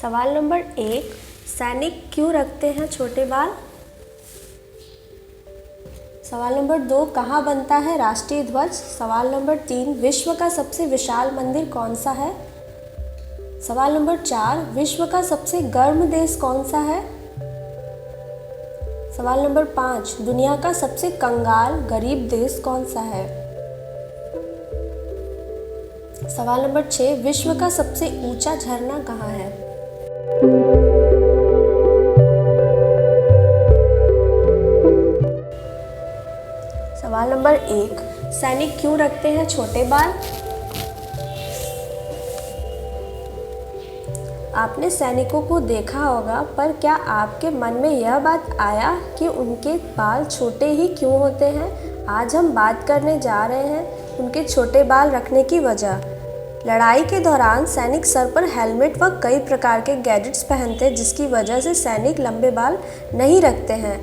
सवाल नंबर 1, सैनिक क्यों रखते हैं छोटे बाल? सवाल नंबर 2, कहाँ बनता है राष्ट्रीय ध्वज? सवाल नंबर 3, विश्व का सबसे विशाल मंदिर कौन सा है? सवाल नंबर 4, विश्व का सबसे गर्म देश कौन सा है? सवाल नंबर 5, दुनिया का सबसे कंगाल गरीब देश कौन सा है? सवाल नंबर 6, विश्व का सबसे ऊंचा झरना कहाँ है? सवाल नंबर 1, सैनिक क्यों रखते हैं छोटे बाल? आपने सैनिकों को देखा होगा, पर क्या आपके मन में यह बात आया कि उनके बाल छोटे ही क्यों होते हैं? आज हम बात करने जा रहे हैं उनके छोटे बाल रखने की वजह। लड़ाई के दौरान सैनिक सर पर हेलमेट व कई प्रकार के गैजेट्स पहनते हैं, जिसकी वजह से सैनिक लंबे बाल नहीं रखते हैं।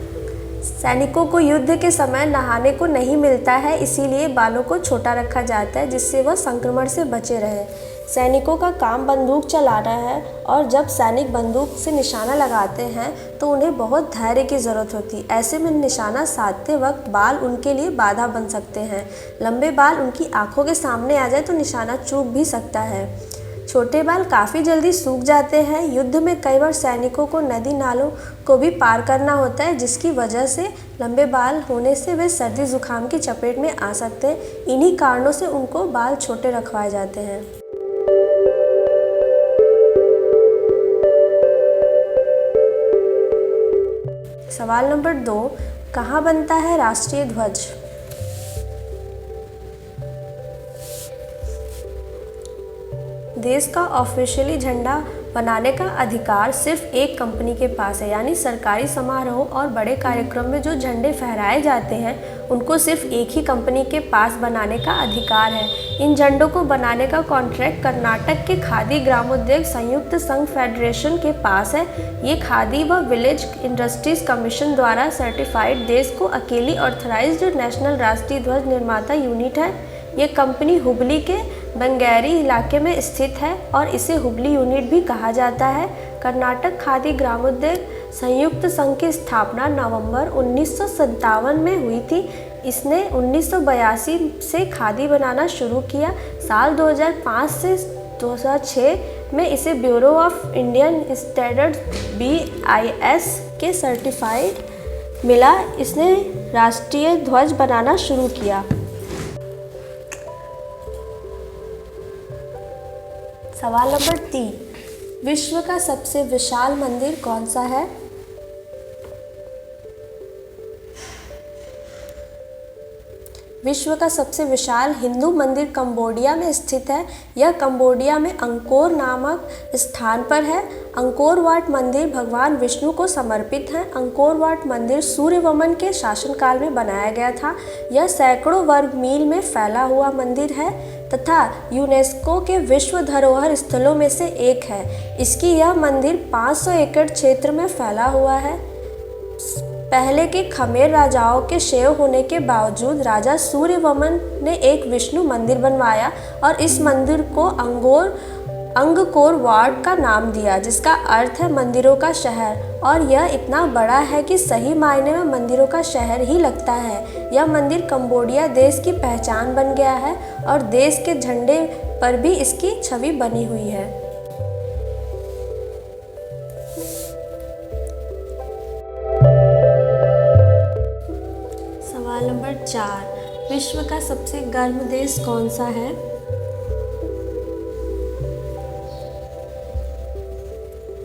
सैनिकों को युद्ध के समय नहाने को नहीं मिलता है, इसीलिए बालों को छोटा रखा जाता है, जिससे वह संक्रमण से बचे रहे। सैनिकों का काम बंदूक चलाना है, और जब सैनिक बंदूक से निशाना लगाते हैं तो उन्हें बहुत धैर्य की ज़रूरत होती है। ऐसे में निशाना साधते वक्त बाल उनके लिए बाधा बन सकते हैं। लंबे बाल उनकी आंखों के सामने आ जाए तो निशाना चूक भी सकता है। छोटे बाल काफ़ी जल्दी सूख जाते हैं। युद्ध में कई बार सैनिकों को नदी नालों को भी पार करना होता है, जिसकी वजह से लंबे बाल होने से वे सर्दी जुकाम की चपेट में आ सकते हैं। इन्हीं कारणों से उनको बाल छोटे रखवाए जाते हैं। सवाल नंबर 2, कहाँ बनता है राष्ट्रीय ध्वज? देश का ऑफिशियली झंडा बनाने का अधिकार सिर्फ एक कंपनी के पास है, यानी सरकारी समारोह और बड़े कार्यक्रम में जो झंडे फहराए जाते हैं उनको सिर्फ एक ही कंपनी के पास बनाने का अधिकार है। इन झंडों को बनाने का कॉन्ट्रैक्ट कर्नाटक के खादी ग्रामोद्योग संयुक्त संघ फेडरेशन के पास है। ये खादी व विलेज इंडस्ट्रीज कमीशन द्वारा सर्टिफाइड देश को अकेली ऑथराइज्ड नेशनल राष्ट्रीय ध्वज निर्माता यूनिट है। ये कंपनी हुबली के बंगेरी इलाके में स्थित है और इसे हुबली यूनिट भी कहा जाता है। कर्नाटक खादी ग्रामोद्योग संयुक्त संघ की स्थापना नवंबर 1957 में हुई थी। इसने 1982 से खादी बनाना शुरू किया। साल 2005 से 2006 में इसे bureau of Indian standards BIS के सर्टिफाइड मिला। इसने राष्ट्रीय ध्वज बनाना शुरू किया। सवाल नंबर 3, विश्व का सबसे विशाल मंदिर कौन सा है? विश्व का सबसे विशाल हिंदू मंदिर कंबोडिया में स्थित है। यह कंबोडिया में अंकोर नामक स्थान पर है। अंकोर वाट मंदिर भगवान विष्णु को समर्पित है। अंकोर वाट मंदिर सूर्यवर्मन के शासनकाल में बनाया गया था। यह सैकड़ों वर्ग मील में फैला हुआ मंदिर है तथा यूनेस्को के विश्व धरोहर स्थलों में से एक है। इसकी यह मंदिर 500 एकड़ क्षेत्र में फैला हुआ है। पहले के खमेर राजाओं के क्षय होने के बावजूद राजा सूर्यवर्मन ने एक विष्णु मंदिर बनवाया और इस मंदिर को अंगकोर वाट का नाम दिया, जिसका अर्थ है मंदिरों का शहर। और यह इतना बड़ा है कि सही मायने में मंदिरों का शहर ही लगता है। यह मंदिर कंबोडिया देश की पहचान बन गया है और देश के झंडे पर भी इसकी छवि बनी हुई है। सवाल नंबर 4, विश्व का सबसे गर्म देश कौन सा है?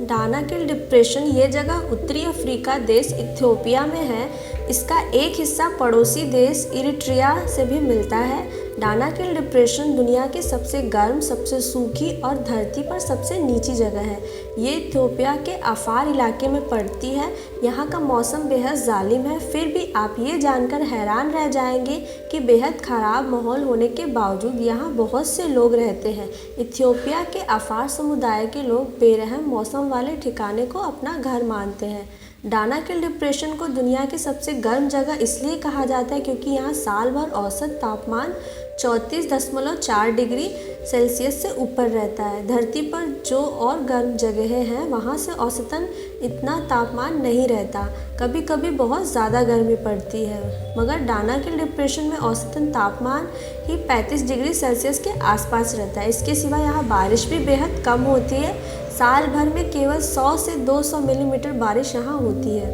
डानाकिल डिप्रेशन ये जगह उत्तरी अफ्रीका देश इथियोपिया में है। इसका एक हिस्सा पड़ोसी देश इरिट्रिया से भी मिलता है। डानाकिल डिप्रेशन दुनिया की सबसे गर्म, सबसे सूखी और धरती पर सबसे नीची जगह है। ये इथियोपिया के अफार इलाके में पड़ती है। यहाँ का मौसम बेहद जालिम है, फिर भी आप ये जानकर हैरान रह जाएंगे कि बेहद ख़राब माहौल होने के बावजूद यहाँ बहुत से लोग रहते हैं। इथियोपिया के अफार समुदाय के लोग बेरहम मौसम वाले ठिकाने को अपना घर मानते हैं। डानाकिल डिप्रेशन को दुनिया की सबसे गर्म जगह इसलिए कहा जाता है क्योंकि यहाँ साल भर औसत तापमान 34.4 डिग्री सेल्सियस से ऊपर रहता है। धरती पर जो और गर्म जगहें हैं वहाँ से औसतन इतना तापमान नहीं रहता, कभी कभी बहुत ज़्यादा गर्मी पड़ती है, मगर डानाकिल डिप्रेशन में औसतन तापमान ही 35 डिग्री सेल्सियस के आसपास रहता है। इसके सिवा यहाँ बारिश भी बेहद कम होती है। साल भर में केवल 100 से 200 मिलीमीटर बारिश यहाँ होती है।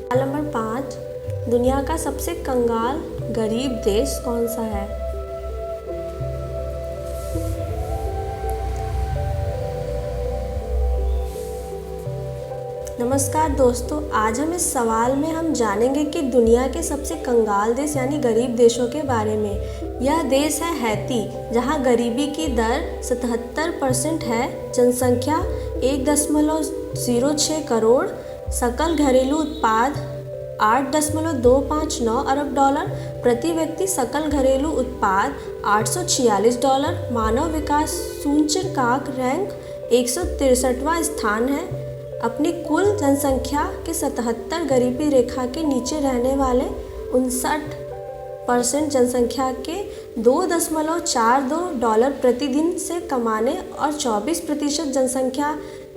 सवाल नंबर 5, दुनिया का सबसे कंगाल गरीब देश कौन सा है? नमस्कार दोस्तों, आज हम इस सवाल में हम जानेंगे कि दुनिया के सबसे कंगाल देश यानी गरीब देशों के बारे में। यह देश है हैती, जहां गरीबी की दर 77% है। जनसंख्या 1.06 करोड़, सकल घरेलू उत्पाद $8.259 अरब, प्रति व्यक्ति सकल घरेलू उत्पाद $846, मानव विकास सूचकांक रैंक 163वां स्थान है। अपनी कुल जनसंख्या के 77 गरीबी रेखा के नीचे रहने वाले 59% जनसंख्या के $2.42 प्रतिदिन से कमाने और 24% जनसंख्या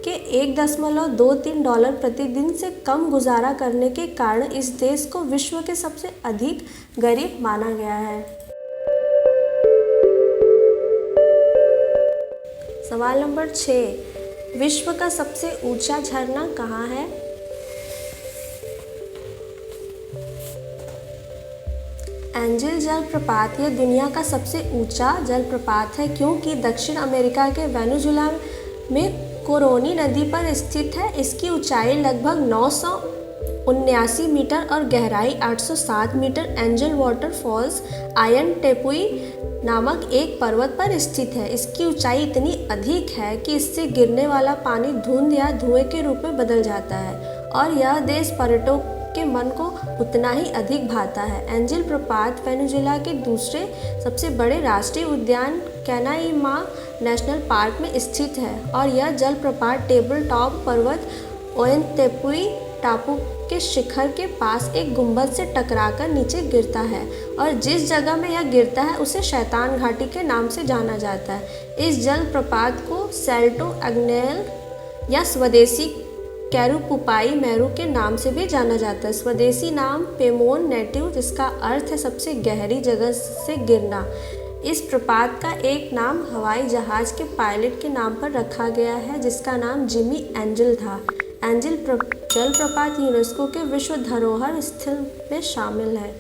के $1.23 प्रतिदिन से कम गुजारा करने के कारण इस देश को विश्व के सबसे अधिक गरीब माना गया है। सवाल नंबर 6, विश्व का सबसे ऊंचा झरना कहाँ है? एंजल जलप्रपात यह दुनिया का सबसे ऊंचा जलप्रपात है, क्योंकि दक्षिण अमेरिका के वेनेजुएला में कोरोनी नदी पर स्थित है। इसकी ऊंचाई लगभग 979 मीटर और गहराई 807 मीटर। एंजल वाटरफॉल्स आयन टेपुई नामक एक पर्वत पर स्थित है। इसकी ऊंचाई इतनी अधिक है कि इससे गिरने वाला पानी धुंध या धुएं के रूप में बदल जाता है, और यह देश पर्यटकों के मन को उतना ही अधिक भाता है। एंजल प्रपात वेनेजुएला के दूसरे सबसे बड़े राष्ट्रीय उद्यान कैनाइमा नेशनल पार्क में स्थित है, और यह जलप्रपात टेबल टॉप पर्वत ओयंतेपुई टापू के शिखर के पास एक गुंबद से टकराकर नीचे गिरता है, और जिस जगह में यह गिरता है उसे शैतान घाटी के नाम से जाना जाता है। इस जलप्रपात को सैल्टो एग्नेल या स्वदेशी कैरुपुपाई मेरू के नाम से भी जाना जाता है। स्वदेशी नाम पेमोन नेटिव, जिसका अर्थ है सबसे गहरी जगह से गिरना। इस प्रपात का एक नाम हवाई जहाज के पायलट के नाम पर रखा गया है, जिसका नाम जिमी एंजल था। एंजल जलप्रपात यूनेस्को के विश्व धरोहर स्थल में शामिल है।